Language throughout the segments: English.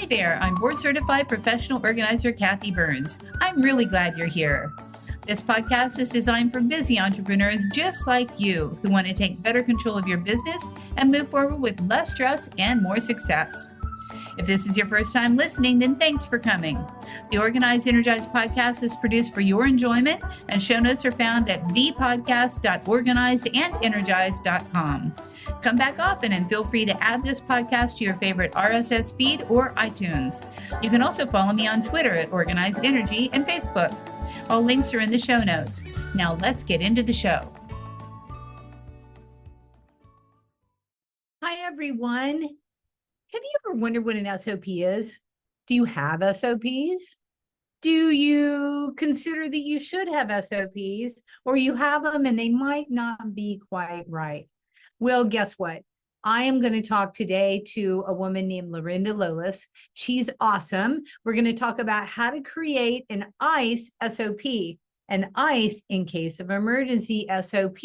Hi there, I'm board certified professional organizer Kathy Burns. I'm really glad you're here. This podcast is designed for busy entrepreneurs just like you who want to take better control of your business and move forward with less stress and more success. If this is your first time listening, then thanks for coming. The Organized Energized podcast is produced for your enjoyment, and show notes are found at thepodcast.organizedandenergize.com. Come back often and feel free to add this podcast to your favorite RSS feed or iTunes. You can also follow me on Twitter at Organized Energy and Facebook. All links are in the show notes. Now let's get into the show. Hi, everyone. Have you ever wondered what an SOP is? Do you have SOPs? Do you consider that you should have SOPs, or you have them and they might not be quite right? Well, guess what? I am going to talk today to a woman named LaRinda Lollis. She's awesome. We're going to talk about how to create an ICE SOP. An ICE, in case of emergency, SOP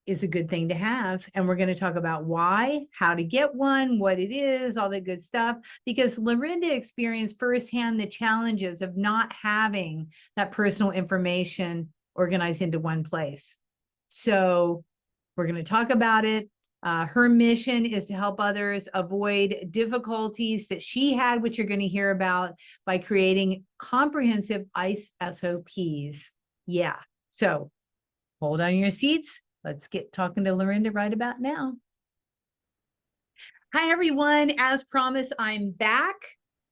is a good thing to have. And we're going to talk about why, how to get one, what it is, all that good stuff, because LaRinda experienced firsthand the challenges of not having that personal information organized into one place. So we're going to talk about it. Her mission is to help others avoid difficulties that she had, which you're going to hear about, by creating comprehensive ICE SOPs. Yeah. So hold on your seats. Let's get talking to LaRinda right about now. Hi, everyone. As promised, I'm back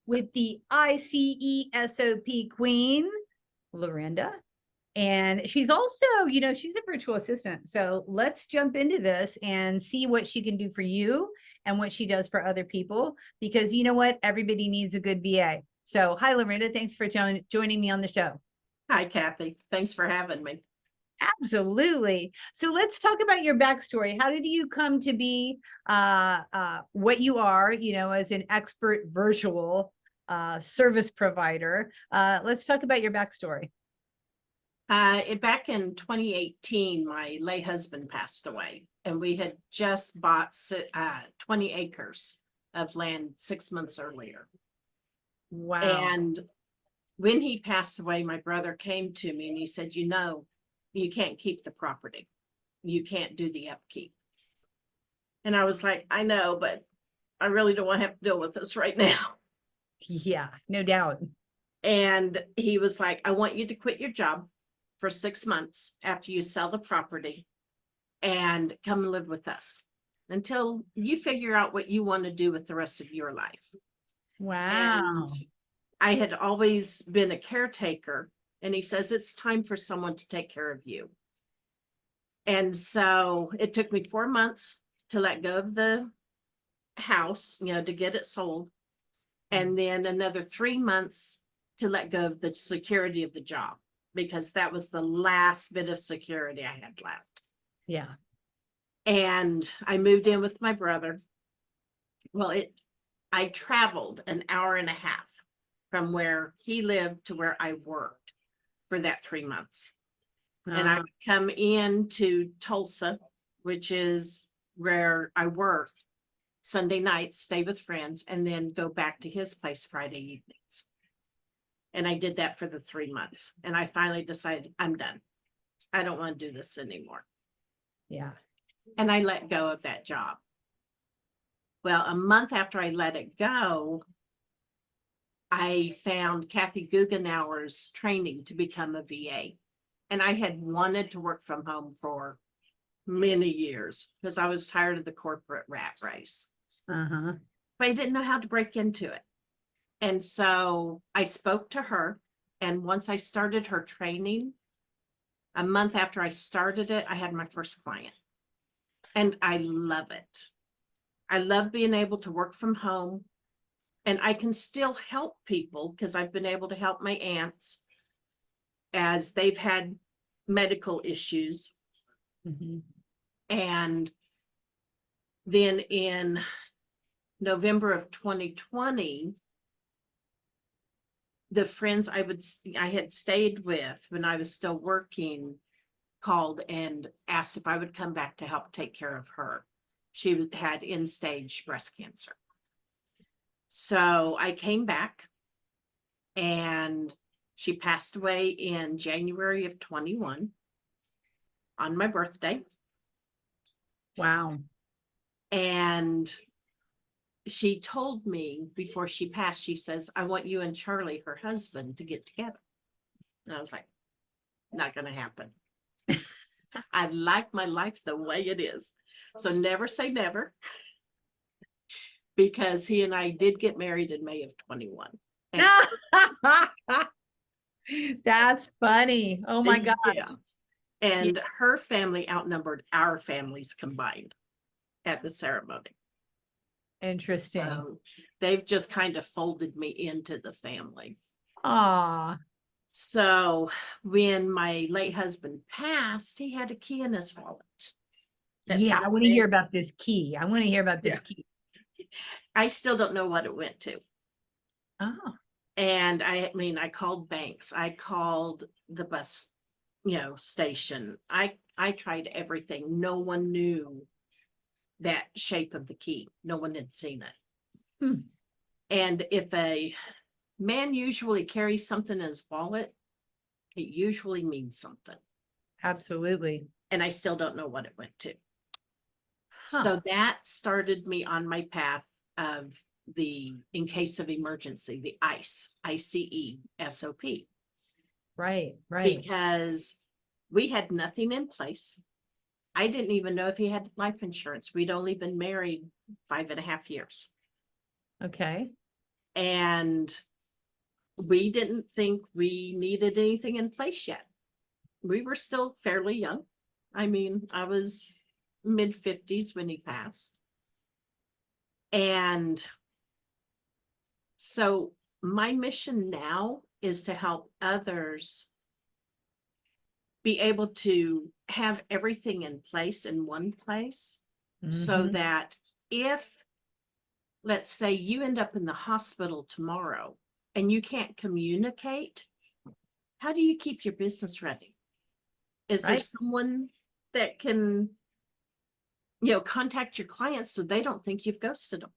with the ICE SOP queen, LaRinda. And she's also, she's a virtual assistant. So let's jump into this and see what she can do for you and what she does for other people, because you know what? Everybody needs a good VA. So hi, LaRinda. Thanks for joining me on the show. Hi, Kathy. Thanks for having me. Absolutely. So let's talk about your backstory. How did you come to be what you are, as an expert virtual service provider? Let's talk about your backstory. Back in 2018, my late husband passed away, and we had just bought 20 acres of land 6 months earlier. Wow. And when he passed away, my brother came to me and he said, you can't keep the property. You can't do the upkeep. And I was like, I know, but I really don't want to have to deal with this right now. Yeah, no doubt. And he was like, I want you to quit your job for 6 months after you sell the property and come and live with us until you figure out what you want to do with the rest of your life. Wow. And I had always been a caretaker, and he says, it's time for someone to take care of you. And so it took me 4 months to let go of the house, to get it sold. And then another 3 months to let go of the security of the job, because that was the last bit of security I had left. Yeah. And I moved in with my brother. Well, I traveled an hour and a half from where he lived to where I worked for that 3 months. And I would come in to Tulsa, which is where I worked, Sunday nights, stay with friends, and then go back to his place Friday evenings. And I did that for the 3 months. And I finally decided I'm done. I don't want to do this anymore. Yeah. And I let go of that job. Well, a month after I let it go, I found Kathy Guggenauer's training to become a VA. And I had wanted to work from home for many years because I was tired of the corporate rat race. Uh-huh. But I didn't know how to break into it. And so I spoke to her. And once I started her training, a month after I started it, I had my first client. And I love it. I love being able to work from home. And I can still help people because I've been able to help my aunts as they've had medical issues. Mm-hmm. And then in November of 2020, the friends I had stayed with when I was still working called and asked if I would come back to help take care of her. She had end-stage breast cancer. So I came back, and she passed away in January of 21 on my birthday. Wow. And she told me before she passed, she says, I want you and Charlie, her husband, to get together. And I was like, not going to happen. I like my life the way it is. So never say never, because he and I did get married in May of 21. And That's funny. Oh my God. yeah. And her family outnumbered our families combined at the ceremony. Interesting. So they've just kind of folded me into the family. Aw, So when my late husband passed, he had a key in his wallet. That yeah, to I this want to day, hear about this key. I want to hear about this Yeah. key. I still don't know what it went to. Oh, And I mean, I called banks, I called the bus, station. I tried everything. No one knew that shape of the key. No one had seen it. Hmm. And if a man usually carries something in his wallet, it usually means something. absolutely. And I still don't know what it went to. Huh. So that started me on my path of in case of emergency, the ICE SOP. Right, right. Because we had nothing in place. I didn't even know if he had life insurance. We'd only been married 5.5 years. Okay. And we didn't think we needed anything in place yet. We were still fairly young. I mean, I was mid-50s when he passed. And so my mission now is to help others be able to have everything in place in one place, so Mhm. that if, let's say, you end up in the hospital tomorrow and you can't communicate, how do you keep your business running? Is there Right. someone that can, contact your clients so they don't think you've ghosted them?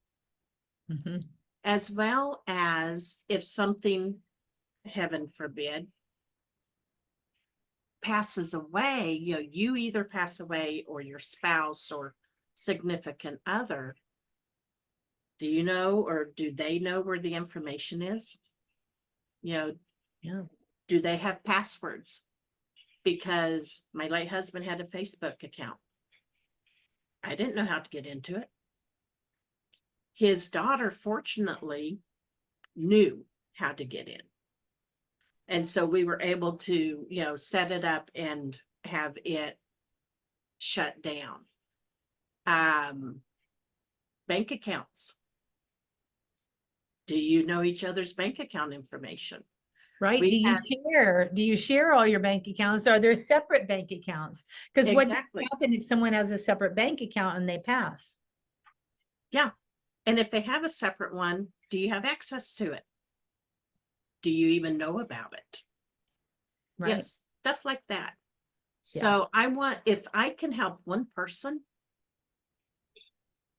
Mhm. As well as if something, heaven forbid, passes away, you either pass away or your spouse or significant other, do you know, or do they know where the information is? Yeah. Do they have passwords? Because my late husband had a Facebook account. I didn't know how to get into it. His daughter, fortunately, knew how to get in. And so we were able to, set it up and have it shut down. Bank accounts. Do you know each other's bank account information? Right. We have Do you share all your bank accounts? Are there separate bank accounts? Because what exactly. happens if someone has a separate bank account and they pass? Yeah. And if they have a separate one, do you have access to it? Do you even know about it? Right. Yes, stuff like that. Yeah. So if I can help one person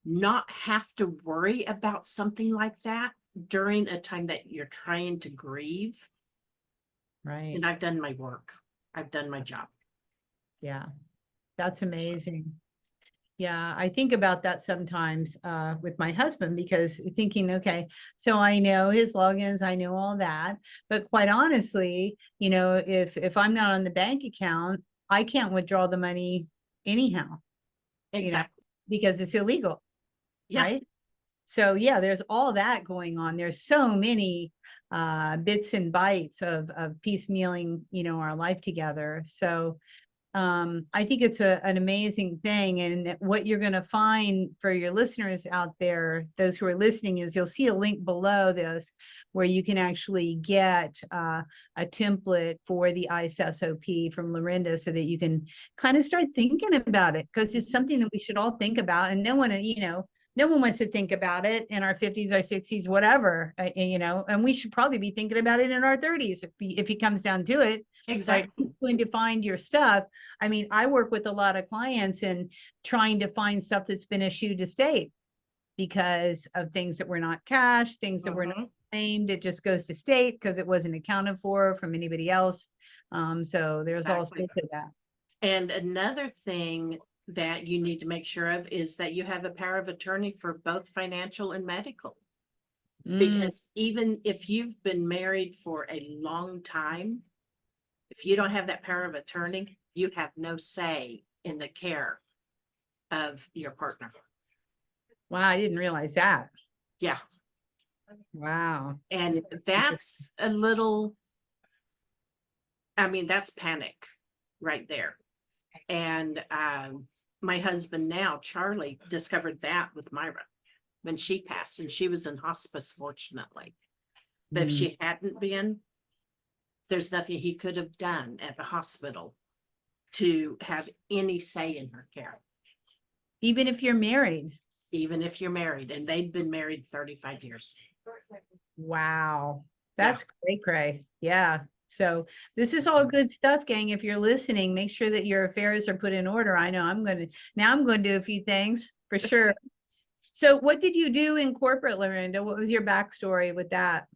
not have to worry about something like that during a time that you're trying to grieve, Right. then I've done my work. I've done my job. Yeah. That's amazing. Yeah, I think about that sometimes with my husband, because thinking, okay, so I know his logins, I know all that, but quite honestly, if I'm not on the bank account, I can't withdraw the money anyhow, Exactly. because it's illegal, Yeah. right? So yeah, there's all that going on. There's so many bits and bytes of piecemealing, our life together. So I think it's an amazing thing. And what you're going to find for your listeners out there, those who are listening, is you'll see a link below this where you can actually get a template for the ICE SOP from LaRinda, so that you can kind of start thinking about it, because it's something that we should all think about. And no one wants to think about it in our 50s or 60s, whatever, and we should probably be thinking about it in our 30s if it comes down to it. Right? Exactly. Who's going to find your stuff? I mean, I work with a lot of clients and trying to find stuff that's been issued to state, because of things that were not cash, things that were not Mhm. claimed. It just goes to state because it wasn't accounted for from anybody else. So there's all Exactly. sorts of that. And another thing that you need to make sure of is that you have a power of attorney for both financial and medical. Mm, Because even if you've been married for a long time, if you don't have that power of attorney, you have no say in the care of your partner. wow, I didn't realize that. Yeah. Wow. And that's a little, I mean, that's panic right there. And my husband now, Charlie, discovered that with Myra when she passed, and she was in hospice, fortunately. But if Mm. she hadn't been, there's nothing he could have done at the hospital to have any say in her care, Even if you're married. even if you're married. And they'd been married 35 years. Wow. Yeah. That's great, Gray. Yeah. So this is all good stuff, gang. If you're listening, make sure that your affairs are put in order. I know I'm going to do a few things for sure. So what did you do in corporate, LaRinda? What was your backstory with that?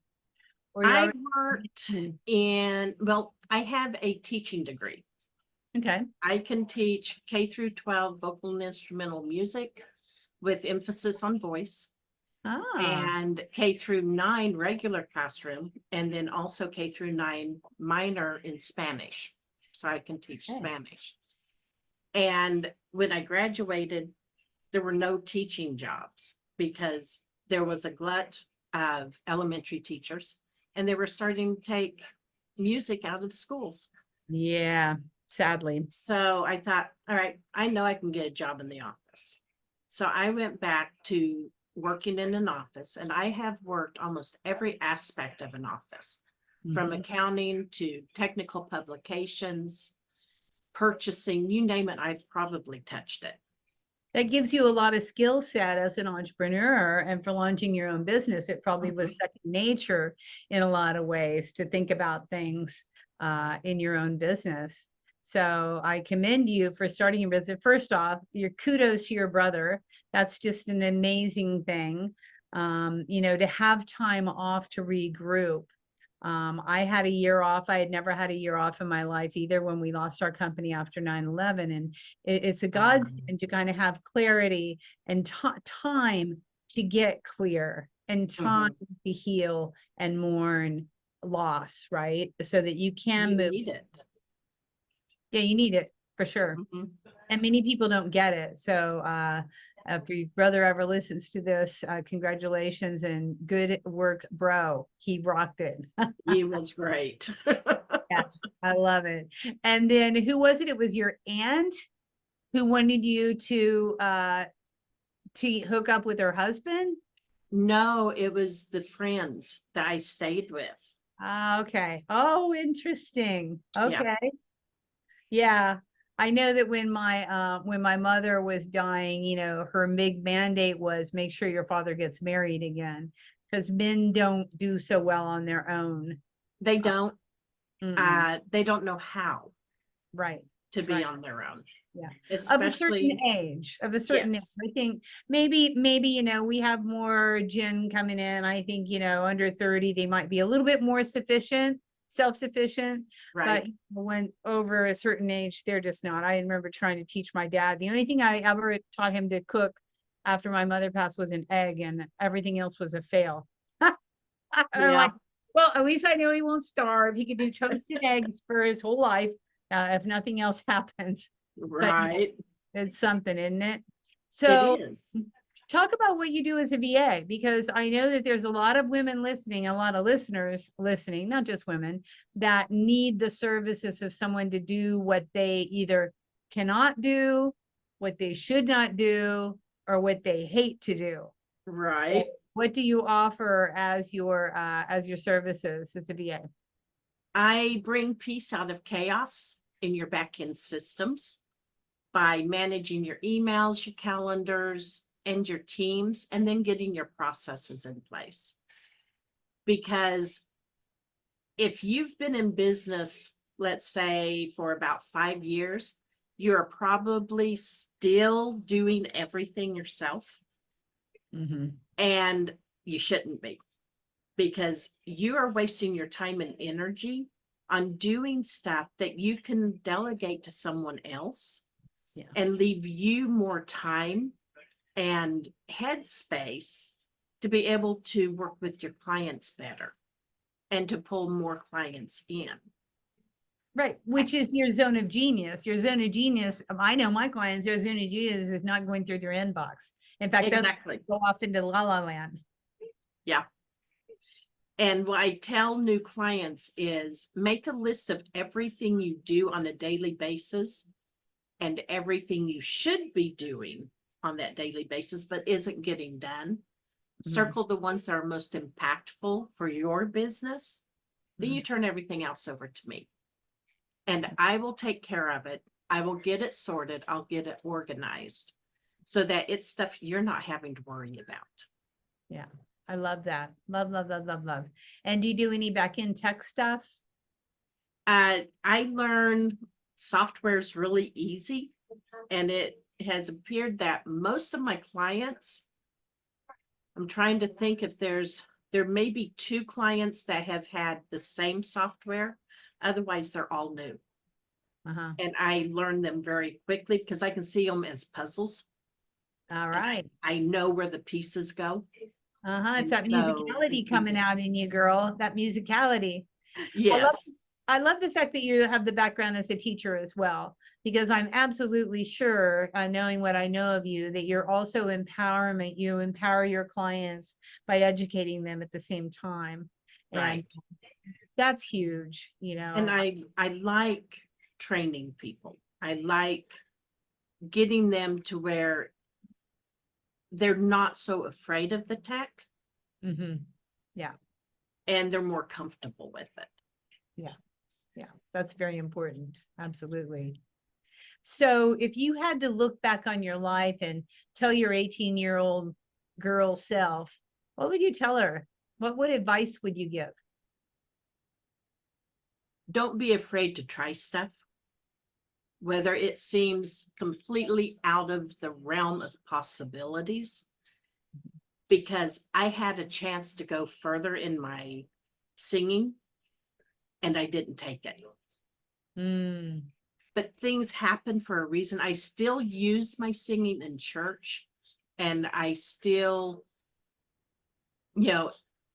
Or you I already worked mentioned? in, well, I have a teaching degree. Okay. I can teach K through 12 vocal and instrumental music with emphasis on voice, Ah, and K through 9 regular classroom, and then also K through 9 minor in Spanish. So I can teach okay. Spanish. And when I graduated, there were no teaching jobs because there was a glut of elementary teachers, and they were starting to take music out of the schools. Yeah, sadly. So I thought, all right, I know I can get a job in the office. So I went back to working in an office, and I have worked almost every aspect of an office, from Mhm. accounting to technical publications, purchasing, you name it, I've probably touched it. That gives you a lot of skill set as an entrepreneur, and for launching your own business, it probably was second nature in a lot of ways to think about things in your own business. So I commend you for starting your business. First off, your kudos to your brother. That's just an amazing thing. To have time off to regroup. I had a year off. I had never had a year off in my life either when we lost our company after 9/11. And it's a godsend to kind of have clarity and time to get clear and time to heal and mourn loss, right? So that you can You move. need it. Yeah, you need it for sure. Mhm. And many people don't get it. So if your brother ever listens to this, congratulations and good work, bro. He rocked it. He was great. Yeah, I love it. And then who was it? It was your aunt who wanted you to hook up with her husband? No, it was the friends that I stayed with. Ah, okay. Oh, interesting. Yeah. Okay. Yeah. I know that when my mother was dying, her big mandate was make sure your father gets married again, because men don't do so well on their own. They Uh, don't, mm-mm. they don't know how Right. to be Right. on their own, Yeah. Of a certain especially, age, of a certain age. yes, I think maybe, we have more gen coming in. I think, under 30, they might be a little bit more sufficient, self-sufficient, but right. when over a certain age, they're just not. I remember trying to teach my dad. The only thing I ever taught him to cook after my mother passed was an egg, and everything else was a fail. I'm Yeah, like, well, at least I know he won't starve. He could do toasted eggs for his whole life, if nothing else happens. But yeah, right. it's something, isn't it? It So is. talk about what you do as a VA, because I know that there's a lot of women listening, a lot of listeners listening, not just women, that need the services of someone to do what they either cannot do, what they should not do, or what they hate to do. Right. What do you offer as your services as a VA? I bring peace out of chaos in your back end systems by managing your emails, your calendars, and your teams, and then getting your processes in place. Because if you've been in business, let's say for about 5 years, you're probably still doing everything yourself. And you shouldn't be, because you are wasting your time and energy on doing stuff that you can delegate to someone else Yeah. and leave you more time and headspace to be able to work with your clients better and to pull more clients in. Right, which is your zone of genius. Your zone of genius, I know my clients, their zone of genius is not going through their inbox. In fact, Exactly. that's go off into la la land. Yeah. And what I tell new clients is make a list of everything you do on a daily basis and everything you should be doing on that daily basis, but isn't getting done. Circle the ones that are most impactful for your business. Then you turn everything else over to me. And I will take care of it. I will get it sorted. I'll get it organized so that it's stuff you're not having to worry about. Yeah, I love that. Love, love, love, love, love. And do you do any back end tech stuff? I learned software is really easy, and it has appeared that most of my clients, I'm trying to think if there may be 2 clients that have had the same software. Otherwise, they're all new. And I learn them very quickly because I can see them as puzzles. All right. I know where the pieces go. It's that And so musicality it's coming easy. out in you, girl. That musicality. Yes. I love the fact that you have the background as a teacher as well, because I'm absolutely sure, knowing what I know of you, that you're also empowerment. You empower your clients by educating them at the same time. And Right. that's huge, you know. And I like training people. I like getting them to where they're not so afraid of the tech Yeah, and they're more comfortable with it. yeah, that's very important. Absolutely. So if you had to look back on your life and tell your 18-year-old girl self, what would you tell her? What advice would you give? Don't be afraid to try stuff, whether it seems completely out of the realm of possibilities, because I had a chance to go further in my singing and I didn't take it. But things happen for a reason. I still use my singing in church, and I still,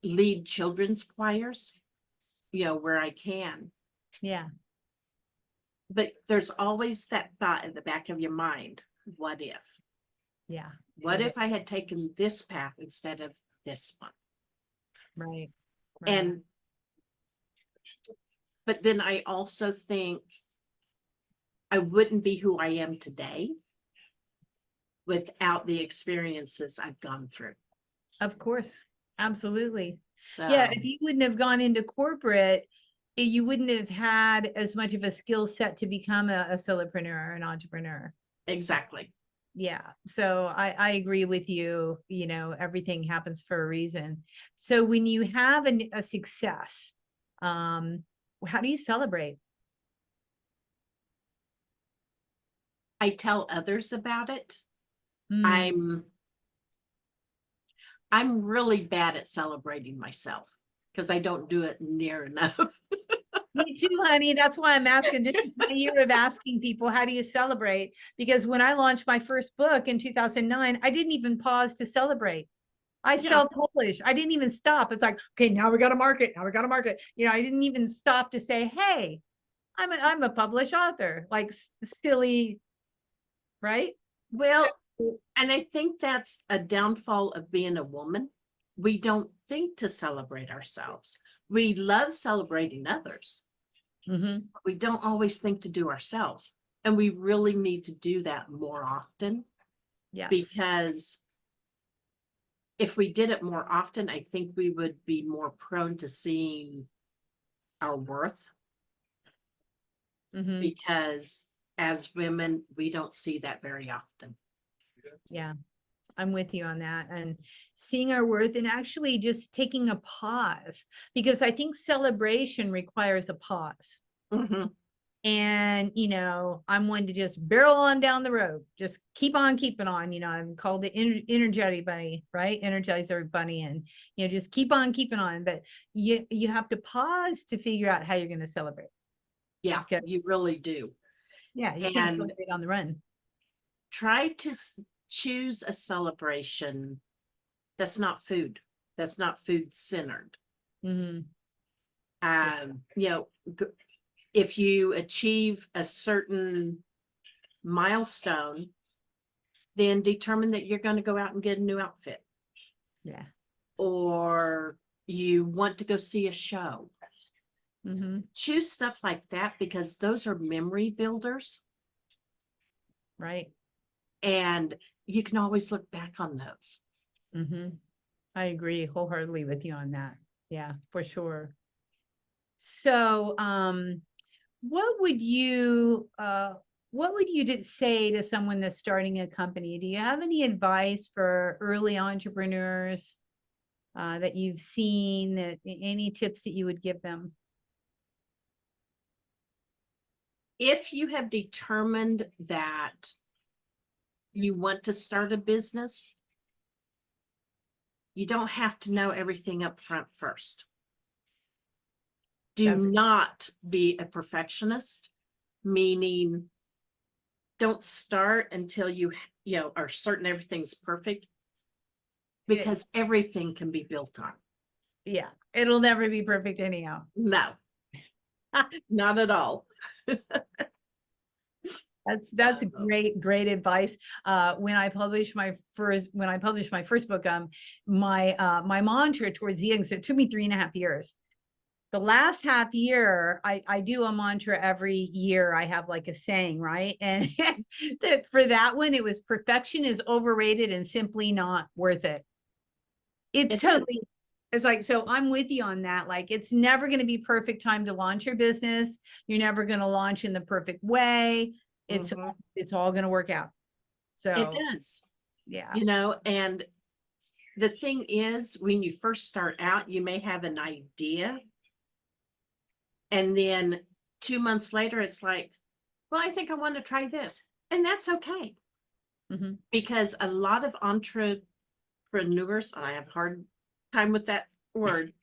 lead children's choirs, where I can. Yeah, But there's always that thought in the back of your mind, what if? yeah. What if I had taken this path instead of this one? Right. And but then I also think I wouldn't be who I am today without the experiences I've gone through. Of course, absolutely. So Yeah, if you wouldn't have gone into corporate, you wouldn't have had as much of a skill set to become a solopreneur, an entrepreneur. exactly. Yeah, so I agree with you. Everything happens for a reason. So when you have a success, how do you celebrate? I tell others about it. Mm. I'm really bad at celebrating myself because I don't do it near enough. Me too, honey. That's why I'm asking. This is my year of asking people, how do you celebrate? Because when I launched my first book in 2009, I didn't even pause to celebrate. I Yeah. self-published. I didn't even stop. It's like, okay, now we got to market. Now we got to market. I didn't even stop to say, hey, I'm a published author. Like silly, right? Well, and I think that's a downfall of being a woman. We don't think to celebrate ourselves. We love celebrating others. We don't always think to do ourselves. And we really need to do that more often. Yes. Because if we did it more often, I think we would be more prone to seeing our worth. Because as women, we don't see that very often. Yeah, I'm with you on that. And seeing our worth and actually just taking a pause, because I think celebration requires a pause. And, I'm one to just barrel on down the road, just keep on keeping on. I'm called the energetic bunny, right? Energizer bunny. And, just keep on keeping on. But you have to pause to figure out how you're going to celebrate. Yeah, Okay. you really do. Yeah, you can't And celebrate on the run. try to choose a celebration that's not food, that's not food centered. Mm-hmm. You know, if you achieve a certain milestone, then determine that you're going to go out and get a new outfit. Yeah. Or you want to go see a show. Mm-hmm. Choose stuff like that because those are memory builders. Right. And you can always look back on those. Mm-hmm. I agree wholeheartedly with you on that. Yeah, for sure. So, what would you say to someone that's starting a company? Do you have any advice for early entrepreneurs that you've seen? Any tips that you would give them? If you have determined that you want to start a business, you don't have to know everything up front first. Do not be a perfectionist, meaning don't start until you are certain everything's perfect, because everything can be built on. Yeah, it'll never be perfect anyhow. No, not at all. That's great advice. When I published my first book, my mantra towards the end, so it took me 3.5 years. The last half year, I do a mantra every year. I have like a saying, right? And that for that one, it was perfection is overrated and simply not worth it. It totally, it's like, so I'm with you on that. Like, it's never going to be perfect time to launch your business. You're never going to launch in the perfect way. It's all going to work out. So it does. Yeah. And the thing is, when you first start out, you may have an idea. And then 2 months later, it's like, well, I think I want to try this. And that's okay. Because a lot of entrepreneurs, and I have a hard time with that word,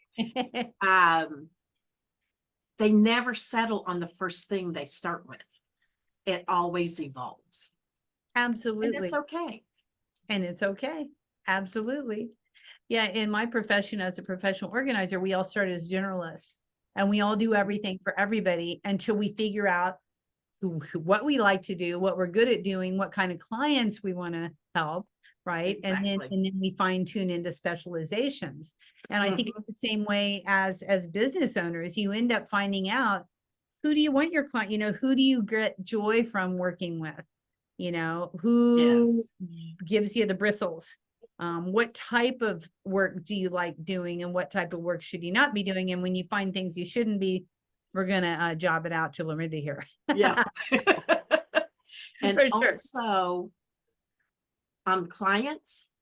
they never settle on the first thing they start with. It always evolves. Absolutely. And it's okay. And it's okay. Absolutely. Yeah. In my profession as a professional organizer, we all start as generalists and we all do everything for everybody until we figure out what we like to do, what we're good at doing, what kind of clients we want to help. Right. Exactly. And then we fine tune into specializations. And I think it's the same way as business owners, you end up finding out who do you want your client, who do you get joy from working with? Who gives you the bristles? What type of work do you like doing and what type of work should you not be doing? And when you find things you shouldn't be, we're going to job it out to LaRinda here. Yeah. And For sure. also on clients,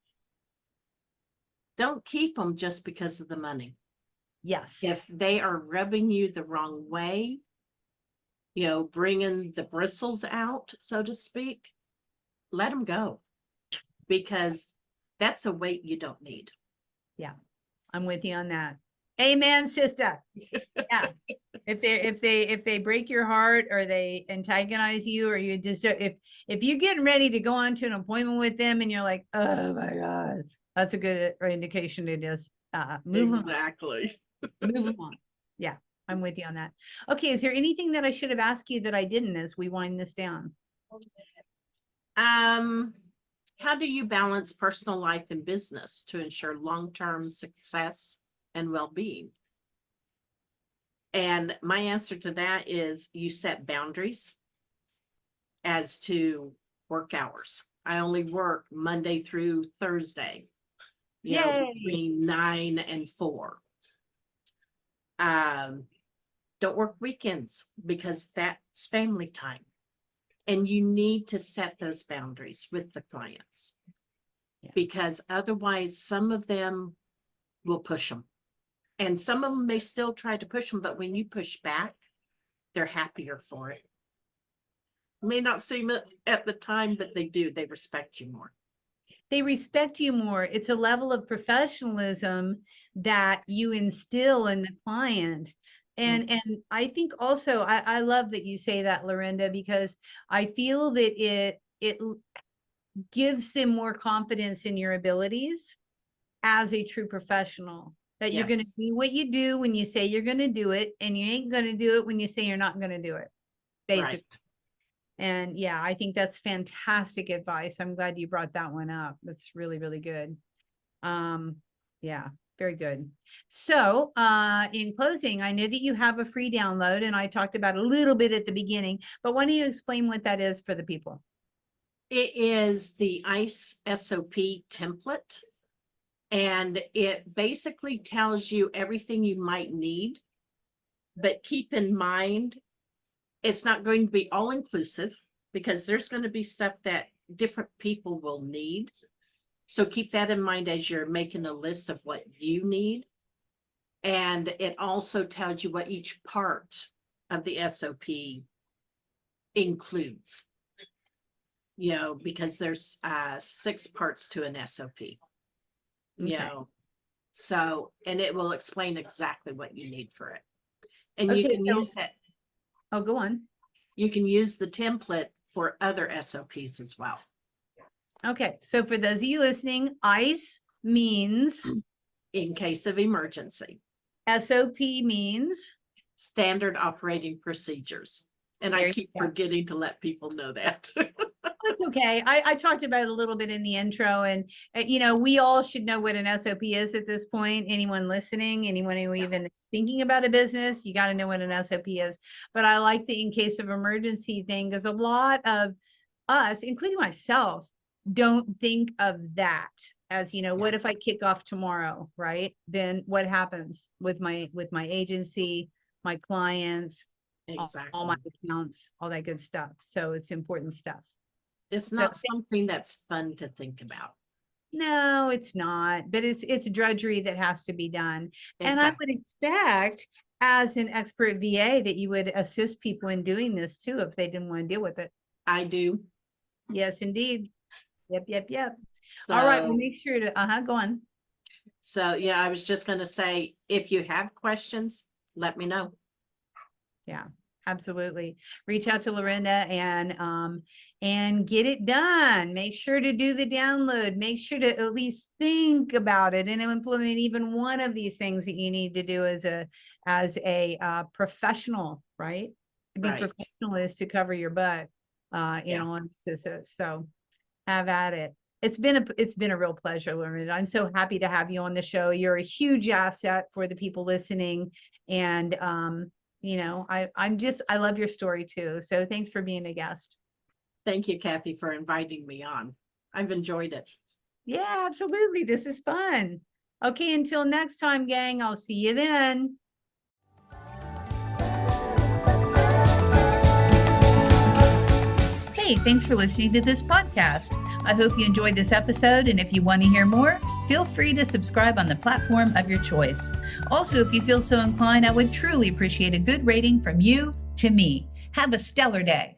don't keep them just because of the money. Yes. If they are rubbing you the wrong way, bringing the bristles out, so to speak, let them go, because that's a weight you don't need. Yeah, I'm with you on that. Amen, sister. Yeah. If they break your heart or they antagonize you, or you just, if you're getting ready to go on to an appointment with them and you're like, oh my God, that's a good indication to just move them. Exactly. Move them on. Yeah, I'm with you on that. Okay, is there anything that I should have asked you that I didn't as we wind this down? How do you balance personal life and business to ensure long-term success and well-being? And my answer to that is you set boundaries as to work hours. I only work Monday through Thursday, between 9 and 4. Don't work weekends because that's family time. And you need to set those boundaries with the clients, because otherwise some of them will push them. And some of them may still try to push them, but when you push back, they're happier for it. May not seem it at the time, but they do. They respect you more. They respect you more. It's a level of professionalism that you instill in the client. And I think also I love that you say that, LaRinda, because I feel that it gives them more confidence in your abilities as a true professional, that you're going to Yes. do what you do when you say you're going to do it, and you ain't going to do it when you say you're not going to do it, basically. Right. And yeah, I think that's fantastic advice. I'm glad you brought that one up. That's really, really good. Yeah, very good. So, in closing, I know that you have a free download, and I talked about a little bit at the beginning, but why don't you explain what that is for the people? It is the ICE SOP template, and it basically tells you everything you might need, but keep in mind, it's not going to be all inclusive because there's going to be stuff that different people will need. So keep that in mind as you're making a list of what you need. And it also tells you what each part of the SOP includes, you know, because there's 6 parts to an SOP, you Okay. know, so, and it will explain exactly what you need for it. And you Okay, can so- use that. Oh, go on. You can use the template for other SOPs as well. Okay, so for those of you listening, ICE means In case of emergency, SOP means standard operating procedures. And There I you keep go. forgetting to let people know that. That's okay. I talked about it a little bit in the intro, and you know, we all should know what an SOP is at this point. Anyone listening, anyone who even is thinking about a business, you got to know what an SOP is. But I like the in case of emergency thing, because a lot of us, including myself, don't think of that as, you know, what if I kick off tomorrow, right? Then what happens with my agency, my clients, all my Exactly. accounts, all that good stuff. So it's important stuff. It's So not something that's fun to think about. no, it's not, but it's drudgery that has to be done. And I would Exactly. expect as an expert VA that you would assist people in doing this too, if they didn't want to deal with it. I do. Yes, indeed. Yep. All right, we'll So, make sure to, go on. so yeah, I was just going to say, if you have questions, let me know. Yeah, absolutely. Reach out to LaRinda and get it done. Make sure to do the download. Make sure to at least think about it and implement even one of these things that you need to do as a professional, right? To be Right. professional is to cover your butt in all instances. So have at it. It's been a real pleasure, LaRinda. I'm so happy to have you on the show. You're a huge asset for the people listening, and you know, I love your story too. So thanks for being a guest. Thank you, Kathy, for inviting me on. I've enjoyed it. Yeah, absolutely. This is fun. Okay, until next time, gang, I'll see you then. Hey, thanks for listening to this podcast. I hope you enjoyed this episode, and if you want to hear more, feel free to subscribe on the platform of your choice. Also, if you feel so inclined, I would truly appreciate a good rating from you to me. Have a stellar day.